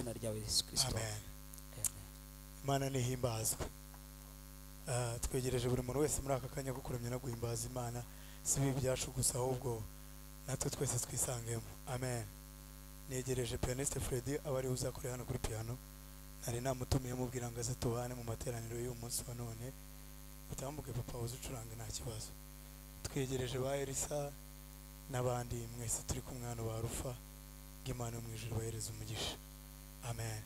izina ryawe Yesu Kristo. Amen. Imana nihimbazwe. Twegereje buri muntu wese muri aka kanya ko kuramya no guhimbaza Imana, si ibi byacu gusa ahubwo natwe twese twisangemo. Amen. Negereje pianiste Freddy abari uzakorera hano kuri piano. Nari namutumiye mubwira ngo aze tubane mu materaniro y'uyu munsi wa none. Utambuke papa uzucuranga nta kibazo. Twegereje ba Elisa n'abandi mwese turi ku mwana wa Rufa, ng'Imana mu ijuru bahereza umugisha. Amen.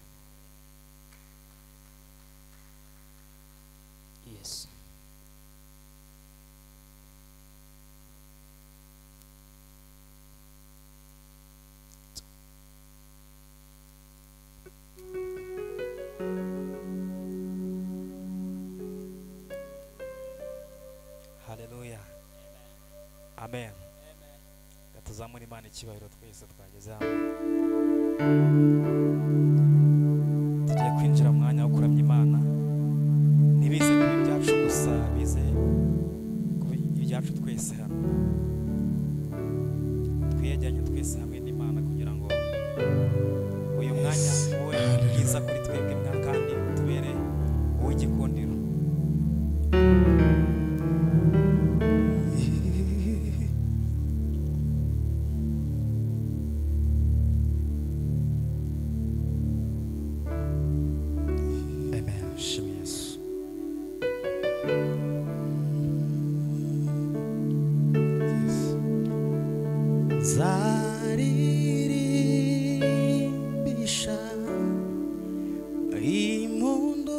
Yes. Hallelujah. Amen. Gatuzamura Imana icyubahiro twese twageze hano. Tugiye kwinjira mu mwanya wo kuramya Imana. Nibize kuba ibyacu gusa, bize kuba ibyacu twese hano. Twiyajyanye twese hamwe n'Imana kugira ngo uyu mwanya ube mwiza kuri twebwe kandi tubere uw'igikundiro. Zaririmbisha impundu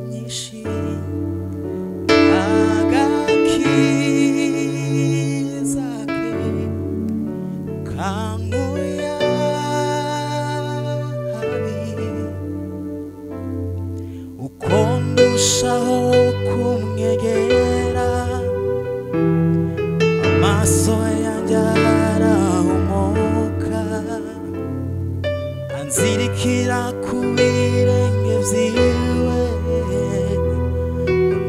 nyinshi agakiza ke kanguya hari uko ndushaho kumwegera amaso yanjye arahumuka anzirikira ku birenge vyiwe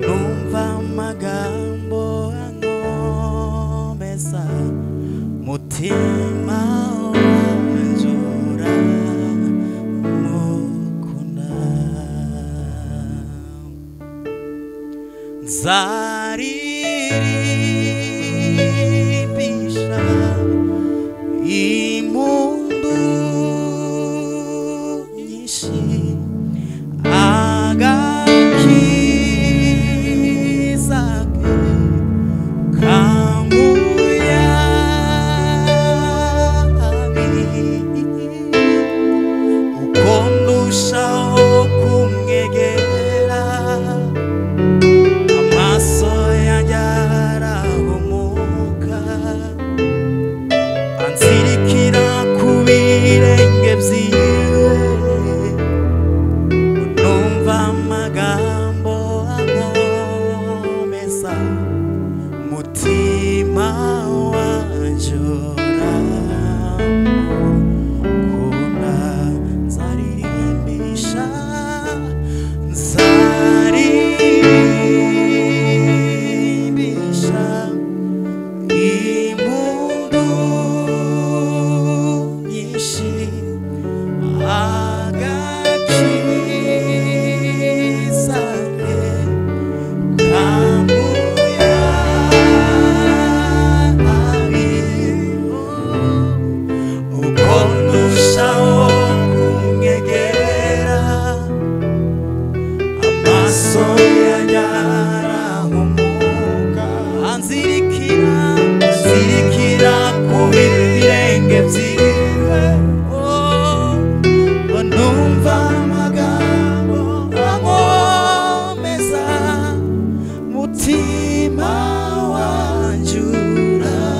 numva amagambo ankomeza mutima wanje uramukunda zaririmbisha impundu nyinshi agakiza ke kanguya uko ndushaho kumwegera amaso yanjye arahumuka anzirikira ku birenge vyiwe numva amagambo ankomeza mutima wanje uramukunda nzaririmbisha impundu nyinshi agakiza ke kanguya uko ndushaho kumwegera amaso yanjye arahumuka anzirikira ku birenge vyiwe numva amagambo ankomeza mutima wanje uramukunda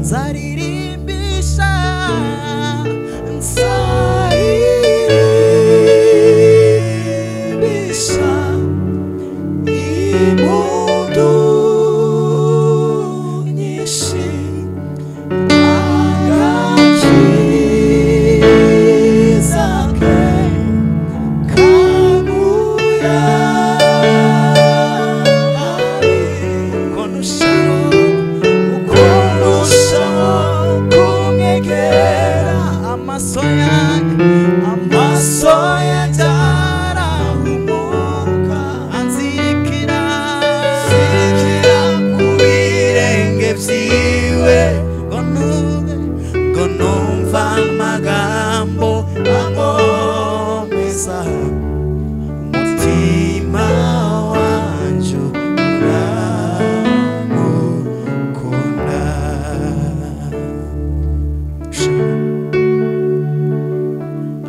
nzaririmbisha impundu nyinshi agakiza ke kanguya uko ndushaho kunyegera amaso yanjye arahumuka anzirikira ku birenge vyiwe ngo numva amagambo angomeza umutima wanje uramukunda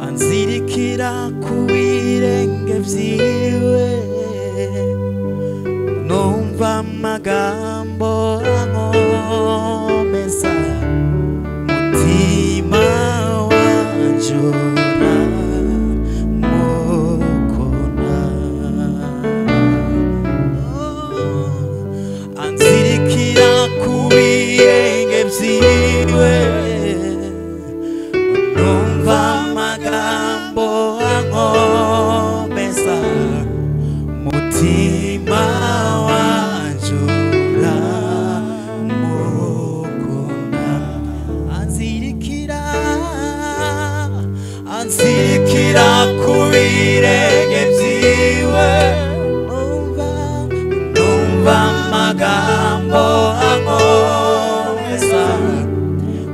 anzirikira ku birenge vyiwe numva amagambo angomeza umutima wanje uramukunda anzirikira ku birenge vyiwe numva amagambo angomeza umutima wanje uramukunda anzirikira ku birenge vyiwe numva amagambo angomeza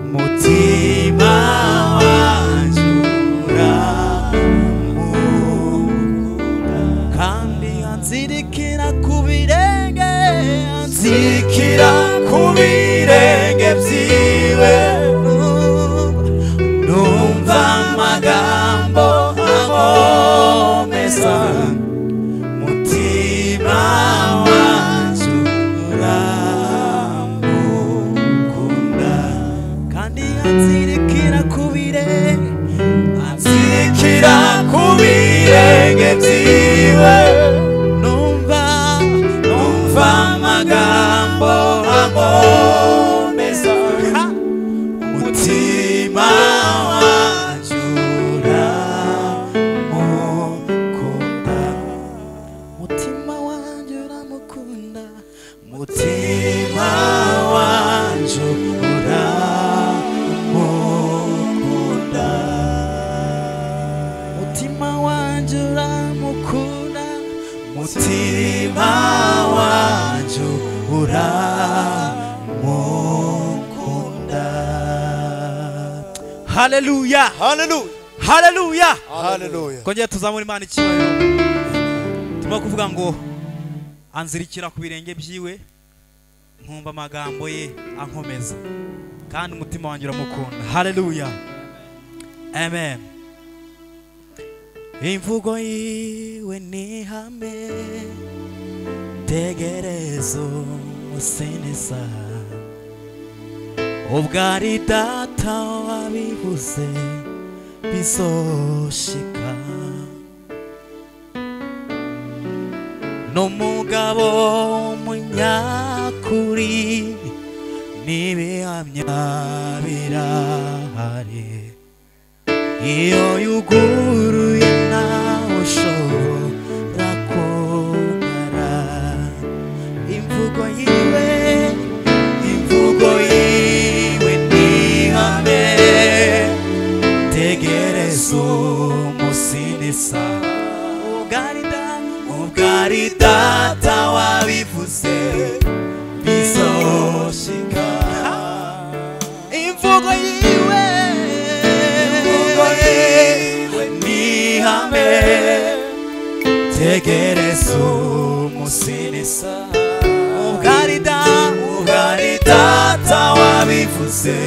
umutima wanje uramukunda kandi anzirikira ku birenge vyiwe numva amagambo angomeza umutima wanje uramukunda kandi anzirikira ku birenge vyiwe numva amagambo angomeza umutima wanje uramukunda umutima wanje uramukunda umutima wanje uramukunda umutima wanje uramukunda umutima wanje uramukunda. Haleluya, haleluya haleluya, haleluya. kongera tuzamura Imana icyubahiro. Turimo kuvuga ngo anzirikira ku birenge byiwe nkumva amagambo ye ankomeza kandi umutima wanjye uramukunda. Haleluya, amen. imvugo yiwe ni ihame tegereza umusinisa ubwo ari data wabivuze bizoshika n'umugabo w'umunyakuri n'ibihamya birahari iyo yuguruye nawe ushobora kugara imvugo yiwe ni ihame tegereza umusinisa ubwo ari data wabivuze bizoshika imvugo yiwe ni ihame tegereza umusinisa ubwo ari data wabivuze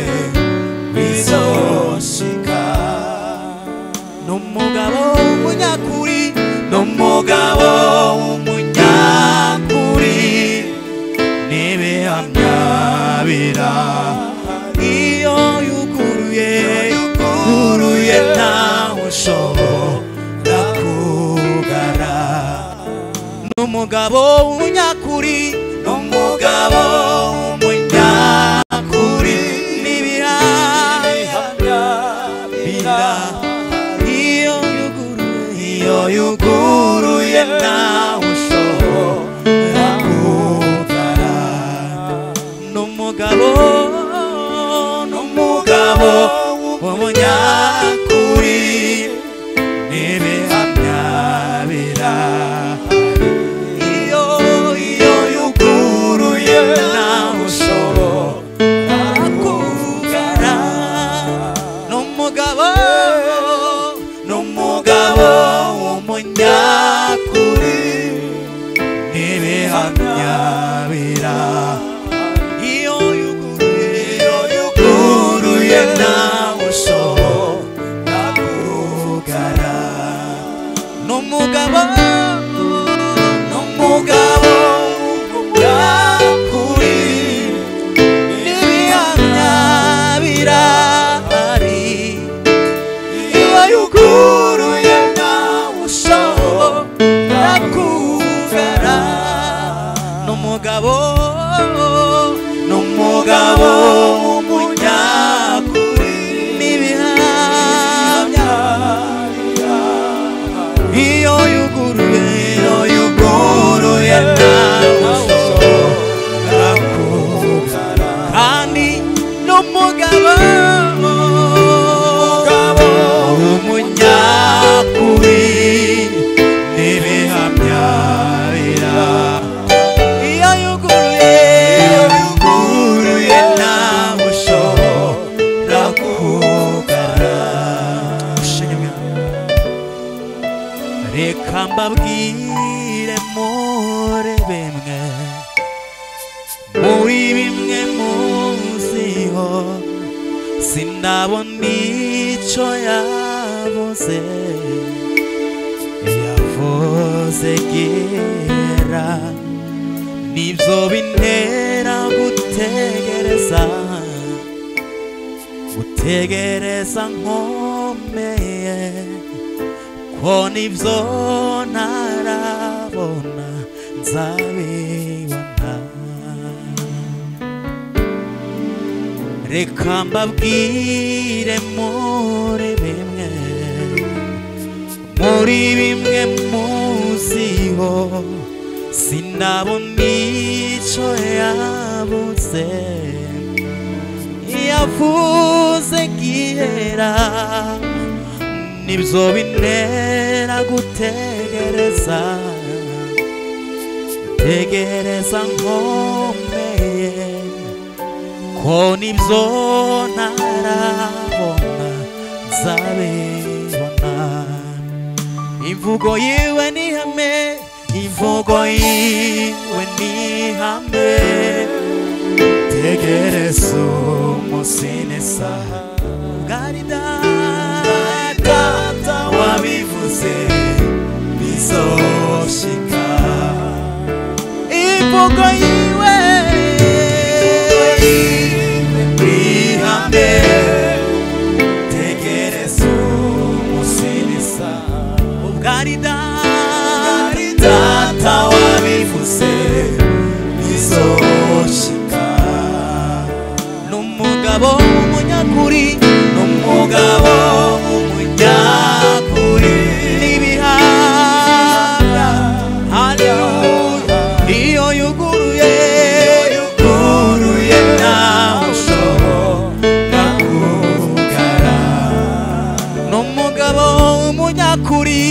bizoshika n'umugabo w'umunyakuri n'ibihamya birahari iyo yuguruye ntawe ushobora kugara n'umugabo w'umunyakuri n'ibihamya birahari iyo yuguruye ntawe ushobora kugara n'umugabo n'umugabo w'umunyakuri n'ibihamya birahari iyo yuguruye ntawe ushobora kugara n'umugabo w'umunyakuri n'ibihamya birahari iyo yuguruye ntawe ushobora kugara n'umugabo w'umunyakuri n'ibihamya birahari iyo yuguruye ntawe ushobora kugara n'umugabo w'umunyakuri n'ibihamya iyo yuguruye ntawe ushobora kugara kandi n'umugabo w'umunyakuri n'ibihamya birahari iyo yuguruye ntawe ushobora kugara reka mbabwire muri bimwe muziho sinabona icyo yavuze gera nibyo bintera gutegereza nkomeye ko nibyo ntarabona nzabibona reka mbabwire muri bimwe muziho sinabona icyo yavuze yavuze gihera nibyo bintera gutegereza nkomeye ko nibyo ntarabona nzabibona imvugo yiwe ni ihame tegereza umunsi n'isaha bwari data wabivuze bizoshika imvugo yiwe ihame tegereza umunsi n'isaha bwari data wabivuze bizoshika n'umugabo w'umunyakuri n'ibihamya haleluya iyo yuguruye ntawe ushobora kugara n'umugabo w'umunyakuri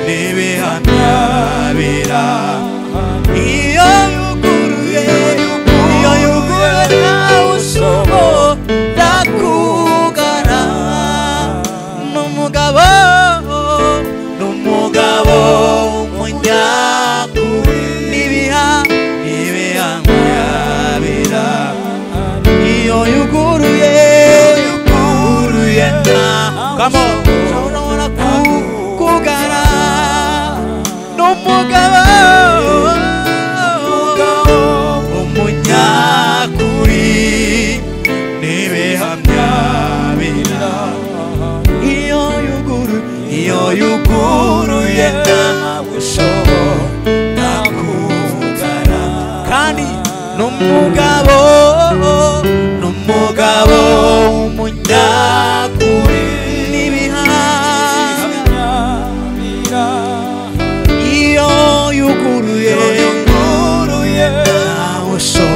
n'ibihamya birahari iyo yuguruye ntawe ushobora kugara n'umugabo w'umunyakuri n'ibihamya birahari iyo yuguruye ntawe ushobora kugara n'umugabo w'umunyakuri n'ibihamya birahari iyo yuguruye ntawe ushobora kugara kandi n'umugabo w'umunyakuri n'ibihamya iyo yuguruye ntawe ushobora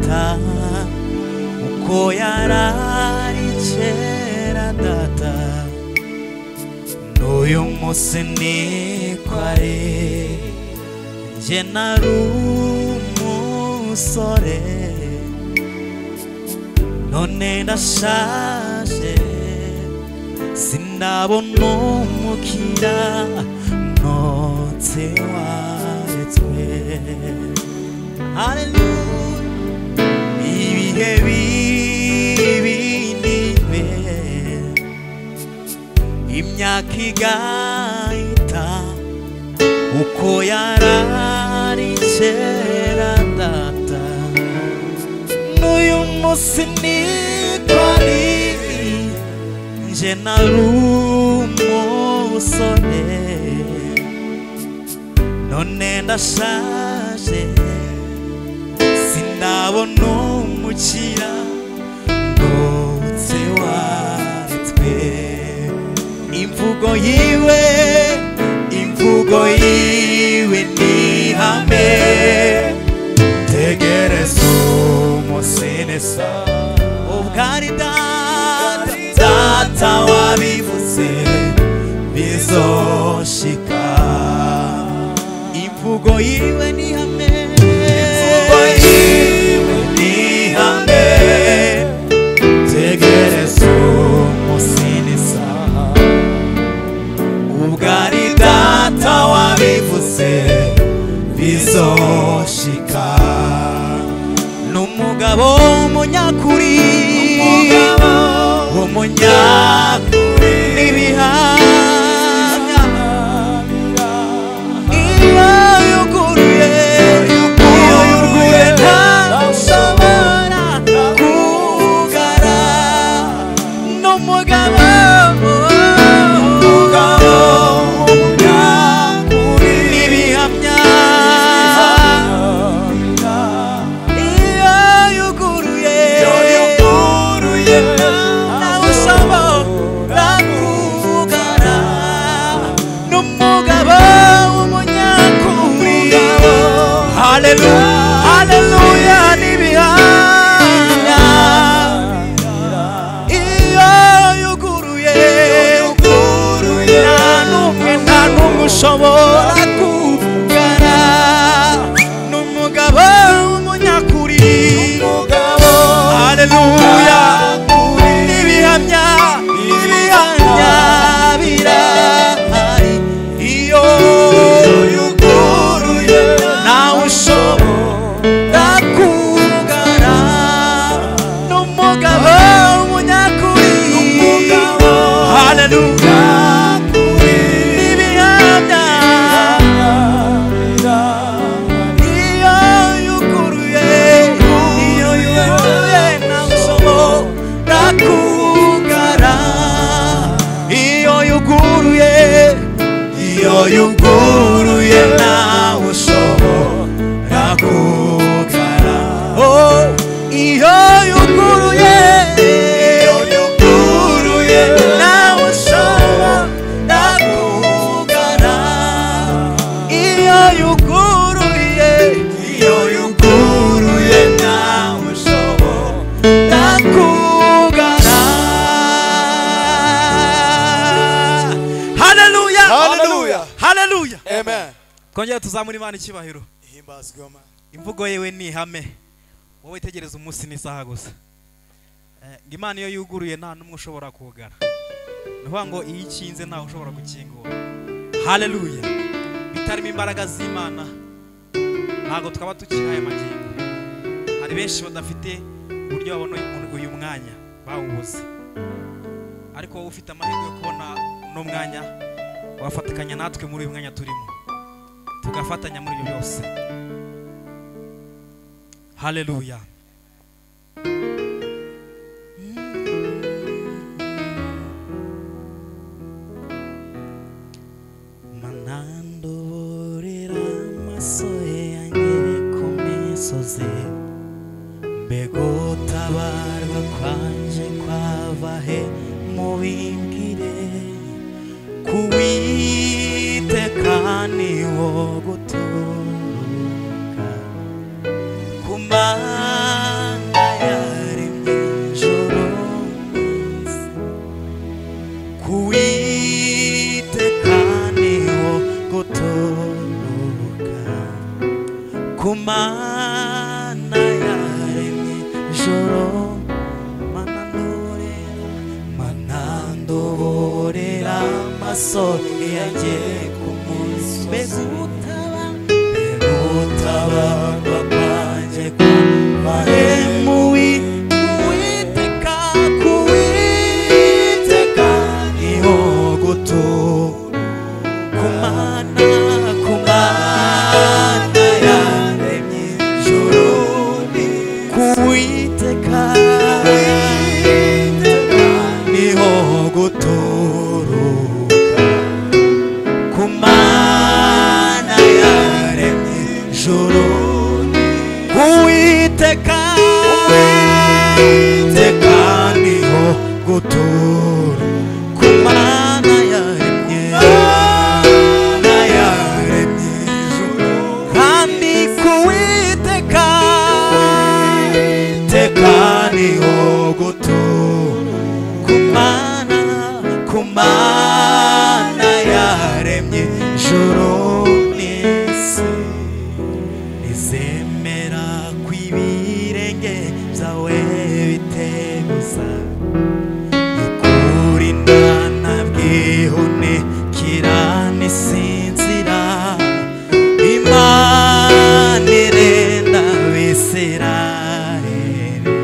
ita uko yarari kera data n'uyu munsi niko ari njye nari umusore none ndashaje sinabona umukira notse waretswe haleluya ibihe bibinibe imyaka igahita uko yarari kera data n'uyu munsi niko ari njye nari umusore none ndashaje sinabona umukira ndotse waretswe imvugo yiwe ni ihame tegereza umusinesa ubwari data wabivuze bizoshika imvugo yiwe ni ihame tegereza umusinesa ubwari data wabivuze bizoshika n'umugabo w'umunyakuri n'ibihamya iyo yuguruye ntashobora kugara n'umugabo Haleluya nibihamya iyo yuguruye nta n'umwe ushobora kugara n'umugabo w'umunyakuri haleluya nibihamya birahari iyo yuguruye nawe ushobora kugara n'umugabo w'umunyakuri haleluya nibihamya iyo yuguruye nawe ushobora kugara iyo yuguruye nawe ushobora kugara iyo yuguruye nawe ushobora kugara iyo yuguruye nawe ushobora kugara haleluya Haleluya. haleluya Amen. twongere tuzamura Imana icyubahiro Ihimbazwe Mana. imvugo yewe ni ihame wowe tegereza umunsi n'isaha gusa ngo Imana iyo yuguruye nta n'umwe ushobora kugara nuvuga ngo iyo ikinze ntawe ushobora gukingura haleluya bitarimo imbaraga z'Imana ntabwo twaba tukiraye magingo hari benshi badafite uburyo babona uyu mwanya bawubuze ariko wowe ufite amahirwe yo kubona uno mwanya wafatikanya natwe muri uyu mwanya turimo tugafatanya muri ibyo byose haleluya manandurira amaso yanjye ku misozi mbega utabarwa kwanje kwava he mubimbwire kuwiteka niwo guturuka kumana amaso yanjye ku musozi mbega utabarwa kwanjye kubahe Uwiteka kuwiteka niho gutura kumana yaremye ijuru kuwiteka niho guturuka kumana yaremye ijuru kuwiteka niho gutura kumana yaremye ijuru kandi kuwiteka niho gutura kumana yaremye ijuru n'isi nizemera kw'ibirenge byawe biteguza ukuri ntanabwihunekera nisinzira Imana irenda Abisirayeli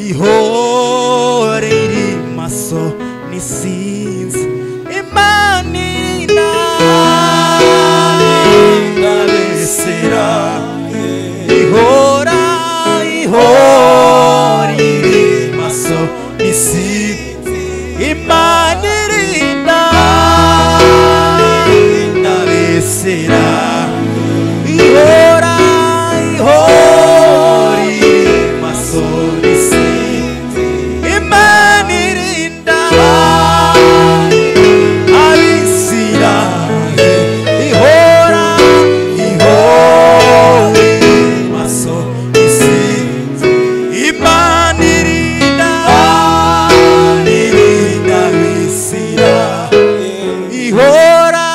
ihora iri maso nisinzi Imana irinda Abisirayeli ihora iri maso nisinzi Imana irinda Abisirayeli ihora iri maso nisinzi Imana irinda Abisirayeli ihora iri maso nisinzi Imana irinda Abisirayeli ihora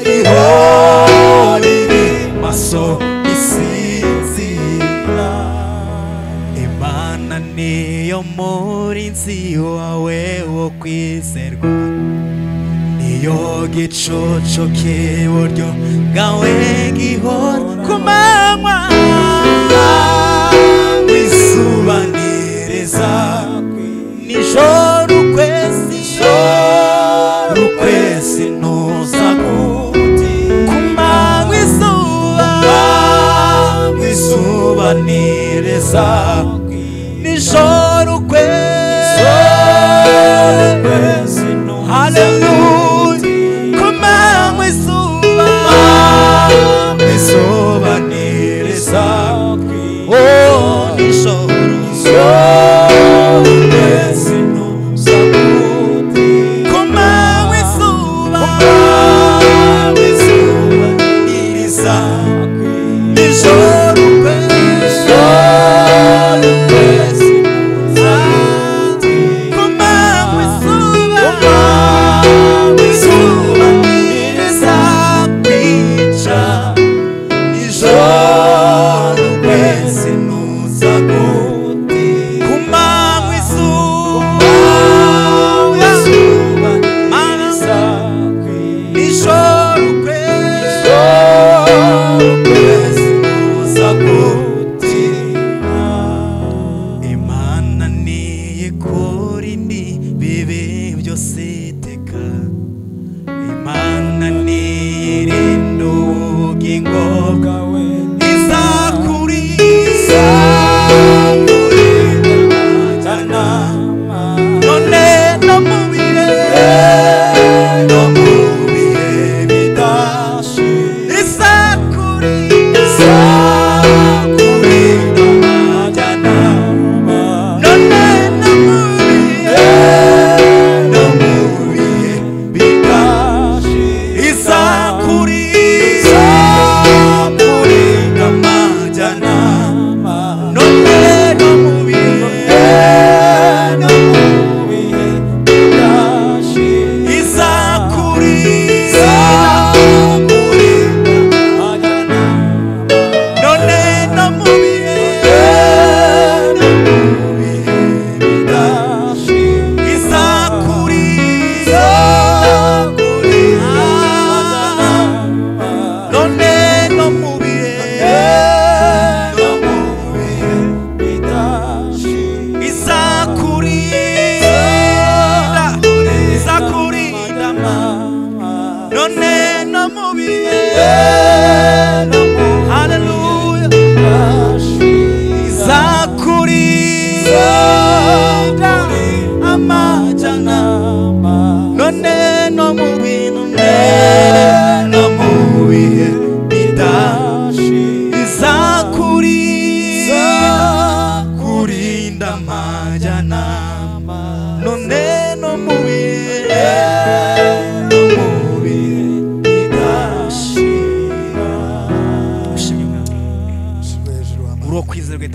iri maso nisinzira Imana niyo murinzi wawe wo kwizerwa niyo gicucu k'iburyo bwawe gihora ku manywa w'izuba nireza nijoro ukwezi ntuza kuti ku manywa izuba nireza nijoro ukwezi haleluya ku manywa izuba nireza oh nijoro ukwezi ntuza kuti ku manywa izuba nireza nijoro ukwezi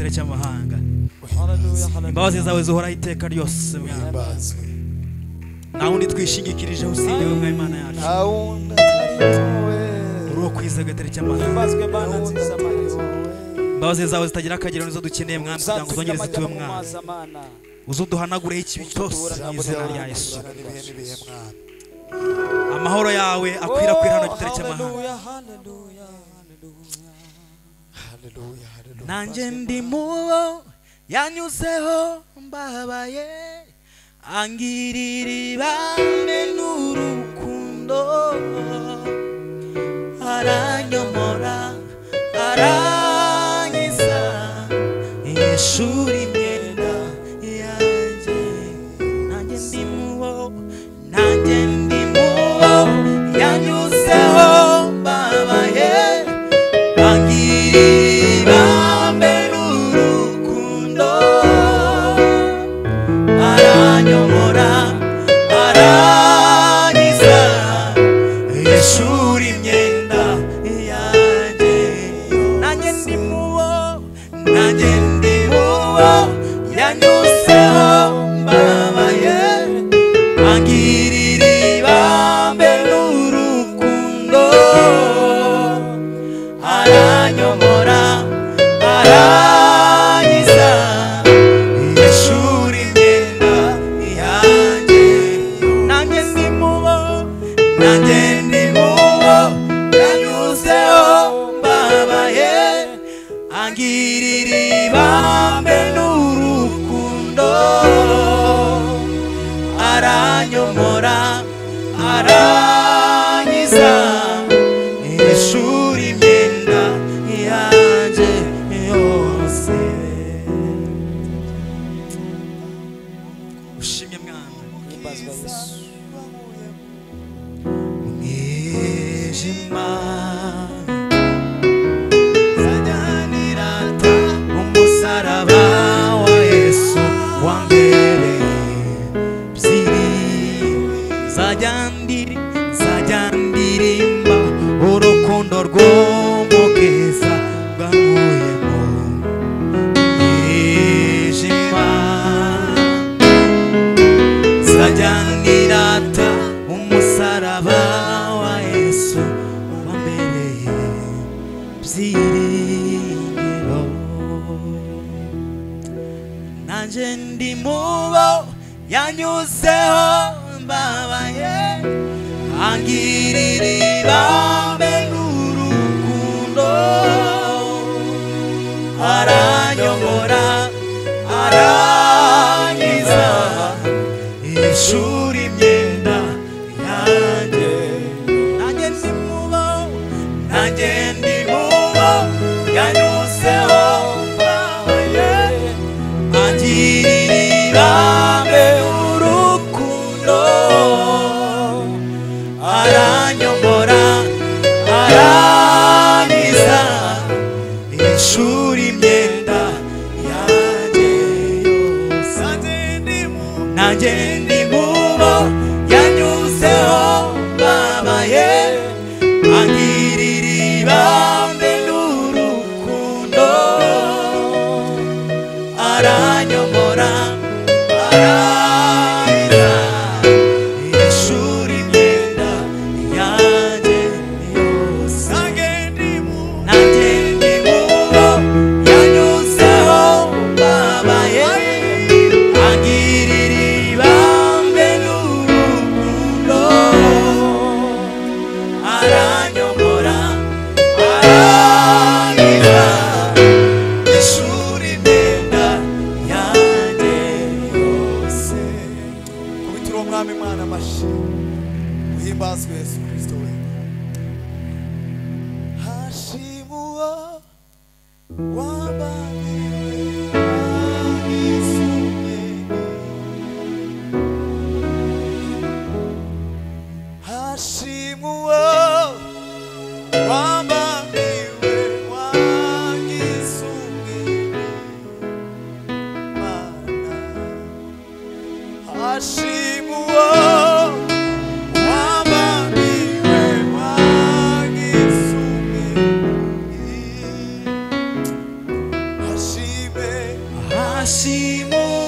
gatare cy'amahanga. Hallelujah. Imbabazi zawe zihoraho iteka ryose mwana. Uhimbazwe. Nta wundi twishingikirije usibye wowe Imana yacu. Nta wundi atari wowe. Uri uwo kwiza gatare cy'amahanga. Himbazwe Mana nziza Mana. Imbabazi zawe zitagira akagero nizo dukeneye mwami kugira ngo uzongere zituwe mwami. Mana. Uzuduhanagureho ikibi cyose mu izina rya Yesu. N'ibihe n'ibihe mwami. Amahoro yawe akwirakwira hano gatare cy'amahanga. Hallelujah, hallelujah, Hallelujah, hallelujah. Nanjye ndi mubo yanyuzeho mbabaye angirira ibambe n'urukundo aranyomora arangiza yeshura imyenda yanjye. Nanjye ndi mubo yanyuzeho mbabaye angirira ibambe n'urukundo aranyomora arangiza yeshura imyenda yanjye. Nanjye ndi mubo yanyuzeho mbabaye angirira ibambe n'urukundo aranyomora arangiza yeshura imyenda yanjye. Nanjye ndi mubo yanyuzeho mbabaye angirira ibambe n'urukundo aranyomora arangiza yeshura imyenda yanjye yose. Ushimye mwana. Himbazwe Yesu. Umwijima zanyanirata umusaraba wa Yesu wambereye byiri zajyandirimba urukundo rw'umugeza bwankuyemo umwijima zajyanirata umusaraba wa Yesu wambereye byiringiro. Nanjye ndi mubo yanyuzeho mbabaye angirira ibambe n'urukundo aranyomora arangiza yeshura imyenda yanjye. Nanjye ndi mubo yanyuzeho mbabaye angirira ibambe urukundo aranyomora arangiza yeshura imyenda yanjye yose. Nanjye ndi mubo yanyuzeho mbabaye angirira ibambe n'urukundo aranyomora arangiza yeshura imyenda yanjye yose. Nanjye ndi mubo yanyuzeho mbabaye angirira ibambe n'urukundo aranyomora arangiza yeshura imyenda yanjye yose. Kubitira umwami Imana amashyi. Uhimbazwe Yesu Kristo we. Hashimuwa wabaniwe wanisumeni. Hashimuwa wabaniwe wanisumeni. Mana Hashimuwa wabaniwe wanisumeni. Hashim amashimo